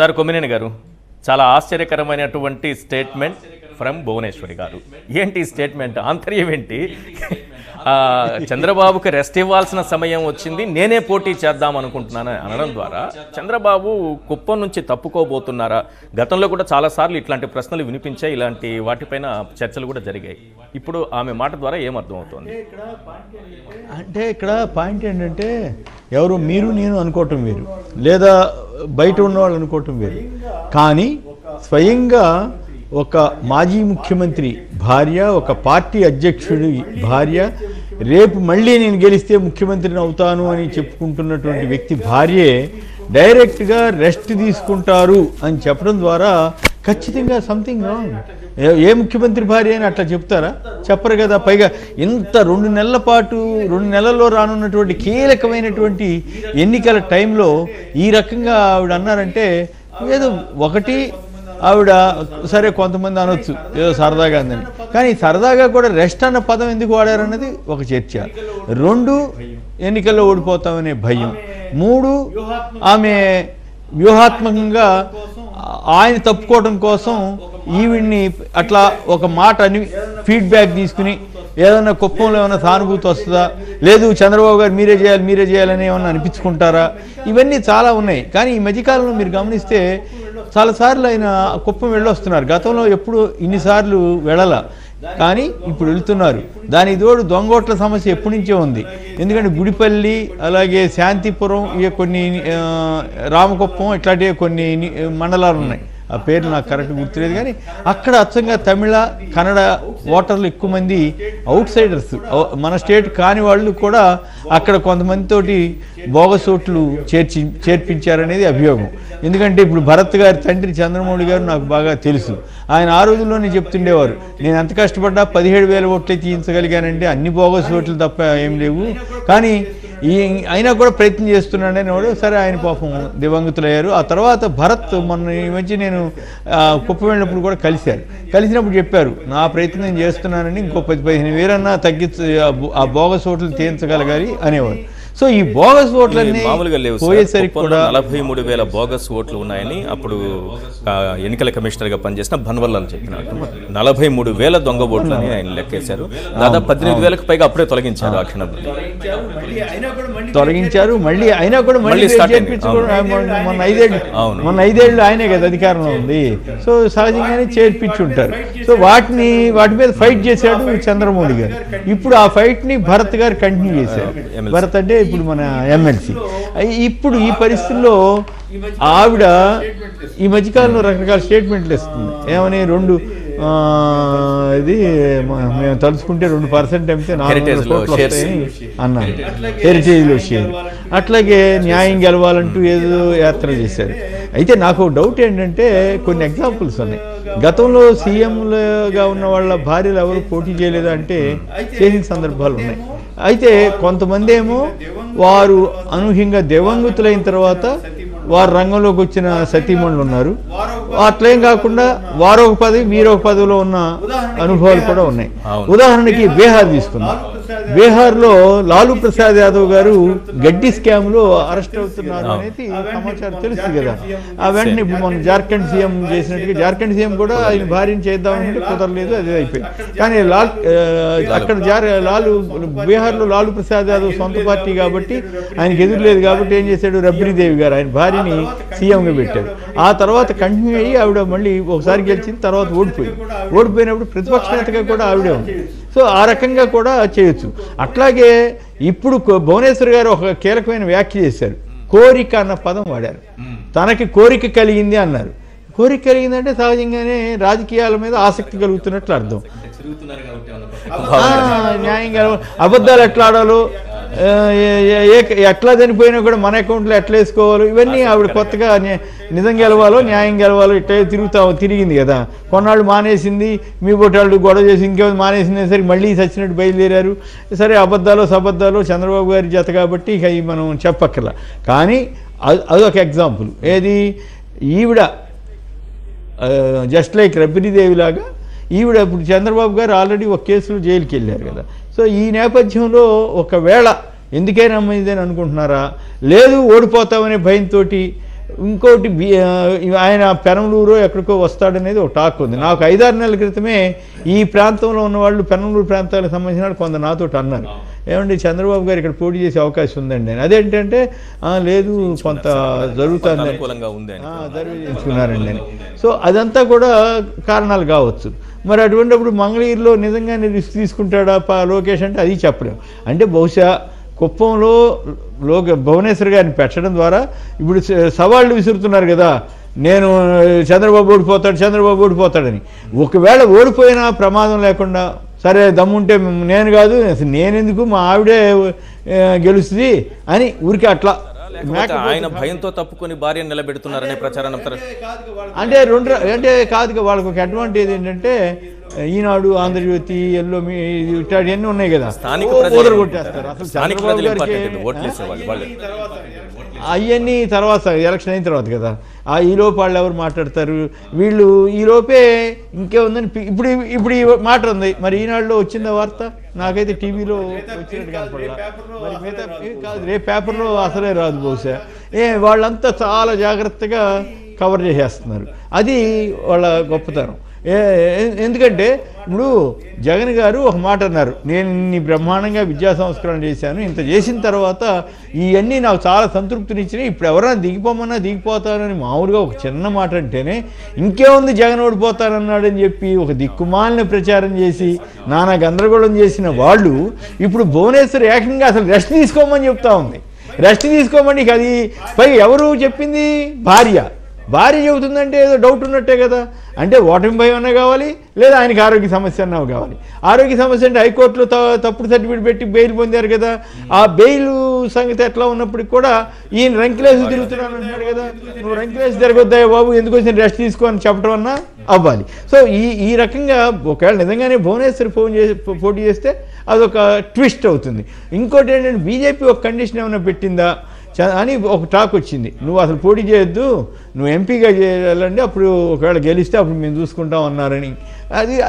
Sir Kommineni గారు, చాలా ఆశ్చర్యకరమైనటువంటి స్టేట్మెంట్ ఫ్రమ్ భువనేశ్వరి గారు. ఏంటి స్టేట్మెంట్? ఆంతర్యం ఏంటి? చంద్రబాబుకి రెస్ట్ ఇవ్వాల్సిన సమయం వచ్చింది, నేనే పోటీ చేద్దాం అనుకుంటున్నాను అనడం ద్వారా చంద్రబాబు కుప్పం నుంచి తప్పుకోబోతున్నారా? గతంలో కూడా చాలాసార్లు ఇట్లాంటి ప్రశ్నలు వినిపించాయి, ఇలాంటి వాటిపైన చర్చలు కూడా జరిగాయి. ఇప్పుడు ఆమె మాట ద్వారా ఏమర్థం అవుతుంది అంటే, ఇక్కడ పాయింట్ ఏంటంటే ఎవరు మీరు నేను అనుకోవటం వేరు, లేదా బయట ఉన్నవాళ్ళు అనుకోవటం వేరు. కానీ స్వయంగా ఒక మాజీ ముఖ్యమంత్రి భార్య, ఒక పార్టీ అధ్యక్షుడి భార్య, రేపు మళ్ళీ నేను గెలిస్తే ముఖ్యమంత్రిని అవుతాను అని చెప్పుకుంటున్నటువంటి వ్యక్తి భార్యే డైరెక్ట్గా రెస్ట్ తీసుకుంటారు అని చెప్పడం ద్వారా ఖచ్చితంగా సంథింగ్ రాంగ్. ఏ ముఖ్యమంత్రి భార్య అని అట్లా చెప్తారా? చెప్పరు కదా. పైగా ఇంత 2 నెలల పాటు 2 నెలల్లో రానున్నటువంటి కీలకమైనటువంటి ఎన్నికల టైంలో ఈ రకంగా ఆవిడ అన్నారంటే ఏదో ఒకటి ఆవిడ సరే కొంతమంది అనొచ్చు ఏదో సరదాగా అందని, కానీ సరదాగా కూడా రెస్ట్ అన్న పదం ఎందుకు వాడారన్నది ఒక చర్చ. 2 ఎన్నికల్లో ఓడిపోతామనే భయం. 3 ఆమె వ్యూహాత్మకంగా ఆయన తప్పుకోవడం కోసం ఈవిడ్ని అట్లా ఒక మాట అని ఫీడ్బ్యాక్ తీసుకుని ఏదన్నా కుప్పంలో ఏమైనా సానుభూతి వస్తుందా, లేదు చంద్రబాబు గారు మీరే చేయాలని ఏమన్నా అనిపించుకుంటారా, ఇవన్నీ చాలా ఉన్నాయి. కానీ ఈ మధ్యకాలంలో మీరు గమనిస్తే చాలాసార్లు ఆయన కుప్పం వెళ్ళొస్తున్నారు. గతంలో ఎప్పుడు ఇన్నిసార్లు వెళ్ళాల, కానీ ఇప్పుడు వెళ్తున్నారు. దానికి తోడు దొంగోట్ల సమస్య ఎప్పటి నుంచో ఉంది. ఎందుకంటే గుడిపల్లి, అలాగే శాంతిపురం, ఇక కొన్ని రామకుప్పం, ఇట్లాంటివి కొన్ని మండలాలు ఉన్నాయి. ఆ పేర్లు నాకు కరెక్ట్ గుర్తులేదు, కానీ అక్కడ అచ్చంగా తమిళ, కన్నడ ఓటర్లు ఎక్కువ మంది అవుట్ సైడర్స్, మన స్టేట్ కాని వాళ్ళు కూడా అక్కడ కొంతమందితోటి బోగస్ ఓట్లు చేర్పించారనేది అభియోగం. ఎందుకంటే ఇప్పుడు భరత్ గారి తండ్రి చంద్రమౌళి గారు నాకు బాగా తెలుసు. ఆయన ఆ రోజుల్లోనే చెప్తుండేవారు, నేను ఎంత కష్టపడ్డా 17,000 ఓట్లే తీయించగలిగానంటే, అన్ని బోగస్ ఓట్లు తప్ప ఏం లేవు, కానీ అయినా కూడా ప్రయత్నం చేస్తున్నాడని వాడు. సరే, ఆయన పాపం దివంగతులయ్యారు. ఆ తర్వాత భరత్ మొన్న ఈ మధ్య నేను కుప్పం వెళ్ళినప్పుడు కూడా కలిసినప్పుడు చెప్పారు, నా ప్రయత్నం నేను చేస్తున్నానని, ఇంకో 10-15 వేలన్నా తగ్గించి ఆ బోగస్ ఓట్లు తీయించగలగాలి అనేవారు. సో ఈ బోగస్ ఓట్లన్నీ పోయేసరికి కూడా 43,000 బోగస్ ఓట్లు ఉన్నాయని అప్పుడు ఎన్నికల కమిషనర్గా పనిచేసిన భన్వర్లాల్ చెప్పినట్టు 43,000 దొంగ ఓట్లని ఆయన లెక్కేశారు. దాదాపు 18,000కు పైగా అప్పుడే తొలగించారు. ఆ క్షణం తొలగించారు. మళ్ళీ అయినా కూడా మళ్ళీ మొన్న 5 ఏళ్ళు ఆయనే కదా అధికారంలో ఉంది. సో సహజంగానే చేర్పించుంటారు. సో వాటి మీద ఫైట్ చేశాడు చంద్రమౌళి గారు. ఇప్పుడు ఆ ఫైట్ ని భరత్ గారు కంటిన్యూ చేశారు. భరత్ అంటే ఇప్పుడు మన ఎమ్మెల్సీ. ఇప్పుడు ఈ పరిస్థితుల్లో ఆవిడ ఈ మధ్యకాలంలో రకరకాల స్టేట్మెంట్లు ఇస్తుంది. ఏమని 2 ఇది మేము తలుచుకుంటే 2% అమ్మితే 400 కోట్లు వస్తాయని అన్నారు. హెరిటేజ్లో షేర్. అట్లాగే న్యాయం గెలవాలంటూ ఏదో యాత్ర చేశారు. అయితే నాకు డౌట్ ఏంటంటే కొన్ని ఎగ్జాంపుల్స్ ఉన్నాయి. గతంలో సీఎంలుగా ఉన్న వాళ్ళ భార్యలు ఎవరు పోటీ చేయలేదా అంటే చేసిన సందర్భాలు ఉన్నాయి. అయితే కొంతమంది ఏమో వారు అనూహ్యంగా దివంగతులైన తర్వాత వారు రంగంలోకి వచ్చిన సతీమణులు ఉన్నారు. అట్లేం కాకుండా వారొక పదవి మీరొక పదవిలో ఉన్న అనుభవాలు కూడా ఉన్నాయి. ఉదాహరణకి బీహార్ తీసుకుందాం. బీహార్లో లాలూ ప్రసాద్ యాదవ్ గారు గడ్డి స్కామ్లో అరెస్ట్ అవుతున్నారు అనేది సమాచారం తెలుస్తుంది కదా. ఆ వెంటనే ఇప్పుడు మనం జార్ఖండ్ సీఎం చేసినట్టుగా జార్ఖండ్ సీఎం కూడా ఆయన భార్యను చేద్దామంటే కుదరలేదు, అదే అయిపోయింది. కానీ అక్కడ బీహార్లో లాలూ ప్రసాద్ యాదవ్ సొంత పార్టీ కాబట్టి ఆయనకి ఎదురులేదు కాబట్టి ఏం చేశాడు, రబ్రీదేవి గారు ఆయన భార్యని సీఎంగా పెట్టారు. ఆ తర్వాత కంటిన్యూ అయ్యి ఆవిడ మళ్ళీ ఒకసారి గెలిచింది, తర్వాత ఓడిపోయినప్పుడు ప్రతిపక్ష నేతగా కూడా ఆవిడే ఉంది. సో ఆ రకంగా కూడా చేయొచ్చు. అట్లాగే ఇప్పుడు భువనేశ్వర్ గారు ఒక కీలకమైన వ్యాఖ్య చేశారు. కోరిక అన్న పదం వాడారు. తనకి కోరిక కలిగింది అన్నారు. కోరిక కలిగిందంటే సహజంగానే రాజకీయాల మీద ఆసక్తి కలుగుతున్నట్లు అర్థం. న్యాయం అబద్ధాలు ఎట్లా ఆడాలో, ఎట్లా చనిపోయినా కూడా మన అకౌంట్లో ఎట్లా వేసుకోవాలో, ఇవన్నీ ఆవిడ కొత్తగా నిజం గెలవాలో న్యాయం గెలవాలో ఇట్లా తిరిగింది కదా. కొన్నాళ్ళు మానేసింది, మీ బొట్టాళ్ళు గొడవ చేసి ఇంకేమైనా మానేసింది సరికి మళ్ళీ సచ్చినట్టు బయలుదేరారు. సరే, అబద్ధాలు చంద్రబాబు గారి జత కాబట్టి ఇక మనం చెప్పక్కర్లా. కానీ అదొక ఎగ్జాంపుల్. ఏది, ఈవిడ జస్ట్ లైక్ రబ్రీదేవి లాగా ఈవిడ ఇప్పుడు చంద్రబాబు గారు ఆల్రెడీ ఒక కేసులో జైలుకి వెళ్ళారు కదా. సో ఈ నేపథ్యంలో ఒకవేళ ఎందుకైనా నమ్మిందని అనుకుంటున్నారా, లేదు ఓడిపోతామనే భయంతో ఇంకోటి ఆయన పెనమలూరు ఎక్కడికో వస్తాడనేది ఒక టాక్ ఉంది. నాకు 5-6 నెలల క్రితమే ఈ ప్రాంతంలో ఉన్న వాళ్ళు పెనమలూరు ప్రాంతాలకు సంబంధించిన వాళ్ళు కొంత నాతో అన్నారు, ఏమండి చంద్రబాబు గారు ఇక్కడ పోటీ చేసే అవకాశం ఉందండి అని. అదేంటంటే లేదు కొంత జరుగుతుందని జరుగుతున్నారండి అని. సో అదంతా కూడా కారణాలు కావచ్చు. మరి అటువంటిప్పుడు మంగళగిరిలో నిజంగానే రిస్క్ తీసుకుంటాడా లోకేష్ అంటే అది చెప్పలేము. అంటే బహుశా కుప్పంలో భువనేశ్వర్ గారిని పెట్టడం ద్వారా ఇప్పుడు సవాళ్ళు విసురుతున్నారు కదా, నేను చంద్రబాబు ఓడిపోతాడని. ఒకవేళ ఓడిపోయినా ప్రమాదం లేకుండా సరే దమ్ముంటే నేను కాదు నేనెందుకు మా ఆవిడే గెలుస్తుంది అని ఊరికి అట్లా ఆయన భయంతో తప్పుకొని భార్యను నిలబెడుతున్నారనే ప్రచారం అంటే కాదు వాళ్ళకి ఒక అడ్వాంటేజ్ ఏంటంటే ఈనాడు, ఆంధ్రజ్యోతి, ఎల్లో ఇట్లాంటివన్నీ ఉన్నాయి కదా, కొట్టేస్తారు. అవన్నీ తర్వాత ఎలక్షన్ అయిన తర్వాత కదా, ఈ లోపు వాళ్ళు ఎవరు మాట్లాడతారు, వీళ్ళు ఈ లోపే ఇంకేముందని ఇప్పుడు ఈ మాట ఉంది. మరి ఈనాడులో వచ్చిందా వార్త? నాకైతే టీవీలో వచ్చినట్టు కనపడలా. మరి మిగతా కాదు, రేపు పేపర్లో అసలే రాదు బహుశా. వాళ్ళంతా చాలా జాగ్రత్తగా కవర్ చేసేస్తున్నారు. అది వాళ్ళ గొప్పతనం. ఎందుకంటే ఇప్పుడు జగన్ గారు ఒక మాట అన్నారు, నేను ఇన్ని బ్రహ్మాండంగా విద్యా సంస్కరణ చేశాను, ఇంత చేసిన తర్వాత ఇవన్నీ నాకు చాలా సంతృప్తినిచ్చినాయి, ఇప్పుడు ఎవరైనా దిగిపోమన్నా దిగిపోతానని మామూలుగా ఒక చిన్న మాట అంటేనే ఇంకేముంది జగన్ ఓడిపోతానన్నాడని చెప్పి ఒక దిక్కుమాలిన ప్రచారం చేసి నానా గందరగోళం చేసిన వాళ్ళు ఇప్పుడు భువనేశ్వర్ ఏకంగా అసలు రెస్ట్ తీసుకోమని చెప్తా ఉంది. రెస్ట్ తీసుకోమని అది పైగా ఎవరు చెప్పింది? భార్య చెబుతుందంటే ఏదో డౌట్ ఉన్నట్టే కదా. అంటే ఓటమి భయం అన్నా కావాలి, లేదా ఆయనకి ఆరోగ్య సమస్య అన్నా కావాలి. ఆరోగ్య సమస్య అంటే హైకోర్టులో తప్పుడు సర్టిఫికేట్ పెట్టి బెయిల్ పొందారు కదా, ఆ బెయిల్ సంగతి ఎట్లా ఉన్నప్పటికి కూడా ఈయన రంకిలేసి తిరుగుతున్నాను అంటున్నాడు కదా, నువ్వు రంకిలేసి తిరగొద్దా బాబు, ఎందుకు వచ్చిన రెస్ట్ తీసుకో అని చెప్పడం అన్నా అవ్వాలి. సో ఈ రకంగా ఒకవేళ నిజంగానే భువనేశ్వర్ పోటీ చేస్తే అదొక ట్విస్ట్ అవుతుంది. ఇంకోటి ఏంటంటే బీజేపీ ఒక కండిషన్ ఏమైనా పెట్టిందా అని ఒక టాక్ వచ్చింది, నువ్వు అసలు పోటీ చేయొద్దు, నువ్వు ఎంపీగా చేయాలండి, అప్పుడు ఒకవేళ గెలిస్తే అప్పుడు మేము చూసుకుంటాం అన్నారని.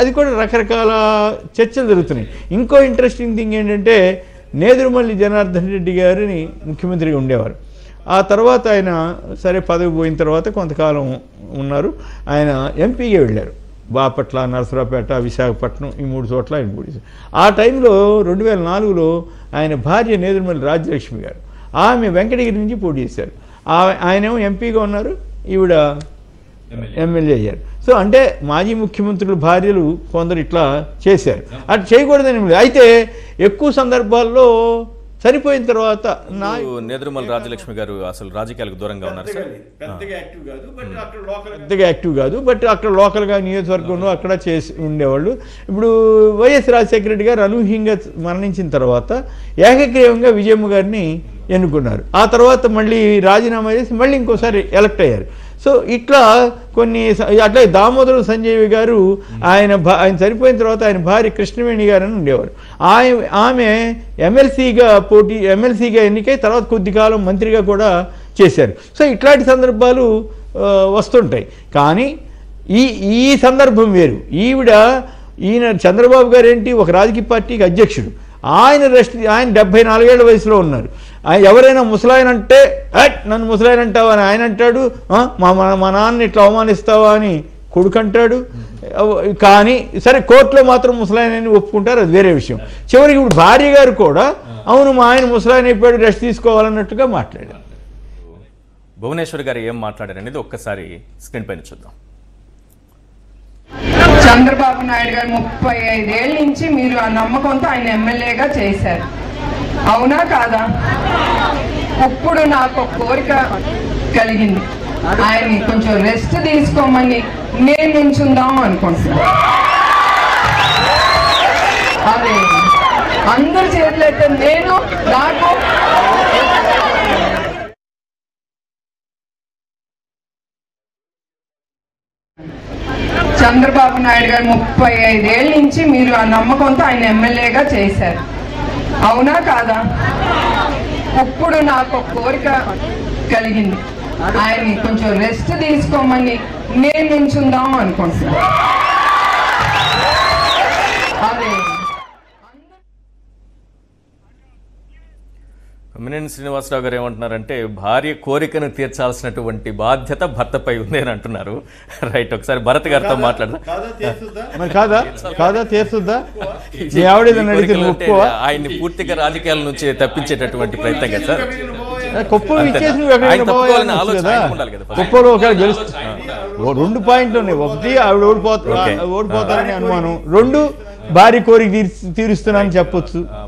అది కూడా రకరకాల చర్చలు జరుగుతున్నాయి. ఇంకో ఇంట్రెస్టింగ్ థింగ్ ఏంటంటే నేదురుమల్లి జనార్దన్ రెడ్డి గారిని ముఖ్యమంత్రిగా ఉండేవారు. ఆ తర్వాత ఆయన సరే పదవి పోయిన తర్వాత కొంతకాలం ఉన్నారు, ఆయన ఎంపీగా వెళ్ళారు. బాపట్ల, నరసరావుపేట, విశాఖపట్నం ఈ 3 చోట్ల ఆయన పోటీ చేశారు. ఆ టైంలో 2004లో ఆయన భార్య నేదురుమల్లి రాజ్యలక్ష్మి గారు, ఆమె వెంకటగిరి నుంచి పోటీ చేశారు. ఆయనేమో ఎంపీగా ఉన్నారు, ఈవిడ ఎమ్మెల్యే అయ్యారు. సో అంటే మాజీ ముఖ్యమంత్రుల భార్యలు కొందరు ఇట్లా చేశారు. అటు చేయకూడదని అయితే ఎక్కువ సందర్భాల్లో సరిపోయిన తర్వాత నేదురుమల్లి రాజ్యలక్ష్మి గారు అసలు రాజకీయాలకు దూరంగా ఉన్నారు సార్. పెద్దగా యాక్టివ్ కాదు, బట్ అక్కడ లోకల్గా నియోజకవర్గంలో అక్కడ చేసి ఉండేవాళ్ళు. ఇప్పుడు వైఎస్ రాజశేఖర రెడ్డి గారు అనూహ్యంగా మరణించిన తర్వాత ఏకగ్రీవంగా విజయమ్మ గారిని ఎన్నుకున్నారు. ఆ తర్వాత మళ్ళీ రాజీనామా చేసి మళ్ళీ ఇంకోసారి ఎలక్ట్ అయ్యారు. సో ఇట్లా కొన్ని అట్లా దామోదర సంజయ్ గారు ఆయన చనిపోయిన తర్వాత ఆయన భార్య కృష్ణవేణి గారు అని ఉండేవారు. ఆమె ఎమ్మెల్సీగా ఎన్నికై తర్వాత కొద్ది కాలం మంత్రిగా కూడా చేశారు. సో ఇట్లాంటి సందర్భాలు వస్తుంటాయి. కానీ ఈ సందర్భం వేరు. ఈయన చంద్రబాబు గారు ఏంటి ఒక రాజకీయ పార్టీకి అధ్యక్షుడు, ఆయన 74 ఏళ్ల వయసులో ఉన్నారు. ఎవరైనా ముసలాయన అంటే నన్ను ముసలాయన అంటావా అని ఆయన అంటాడు, మా నాన్న ఇట్లా అవమానిస్తావా అని కొడుకు అంటాడు. కానీ సరే కోర్టులో మాత్రం ముసలాయనని ఒప్పుకుంటారు, అది వేరే విషయం. చివరికి ఇప్పుడు భార్య గారు కూడా అవును మా ఆయన ముసలాయన అయిపోయాడు, రెస్ట్ తీసుకోవాలన్నట్టుగా మాట్లాడారు. భువనేశ్వర్ గారు ఏం మాట్లాడారు అనేది ఒక్కసారి స్క్రీన్ పైన చూద్దాం. చంద్రబాబు నాయుడు గారు 35 ఏళ్ళ నుంచి మీరు ఆ నమ్మకంతో ఆయన ఎమ్మెల్యేగా చేశారు, అవునా కాదా? ఇప్పుడు నాకు ఒక కోరిక కలిగింది, ఆయన్ని కొంచెం రెస్ట్ తీసుకోమని నేను నుంచుందాం అనుకుంటున్నాను. అదే అందరు చేతులైతే నేను నాకు చంద్రబాబు నాయుడు గారు 35 ఏళ్ళ నుంచి మీరు ఆ నమ్మకంతో ఆయన ఎమ్మెల్యేగా చేశారు, అవునా కాదా? ఇప్పుడు నాకు ఒక కోరిక కలిగింది, ఆయన్ని కొంచెం రెస్ట్ తీసుకోమని నేను నుంచుందాం అనుకుంటున్నాను. అదే మినేని శ్రీనివాసరావు గారు ఏమంటున్నారంటే భార్య కోరికను తీర్చాల్సినటువంటి బాధ్యత భర్తపై ఉంది అని అంటున్నారు. రైట్, ఒకసారి భరత్ గారితో మాట్లాడదాం. మరి కాదా తీరుతుందా? నీ ఆవిడేదని అడిగితే నువ్వు ఒప్పుకోవా? ఆయన్ని పూర్తిగా రాజకీయాల నుంచి తప్పించేటటువంటి ప్రయత్నం కదా సార్. కుప్పం ఇచ్చేసి నువ్వు ఆయన తప్పుకోవాలని ఎక్కడ ఆలోచన కదా ఆయనకు ఉండాలి కదా first. కుప్పంలో ఒకవేళ గెలుస్తా 2 పాయింట్లు ఉన్నాయి. ఒకటి ఆవిడ ఓడిపోతారని అనుమానం, 2 భారీ కోరిక తీరుస్తున్నానని చెప్పొచ్చు.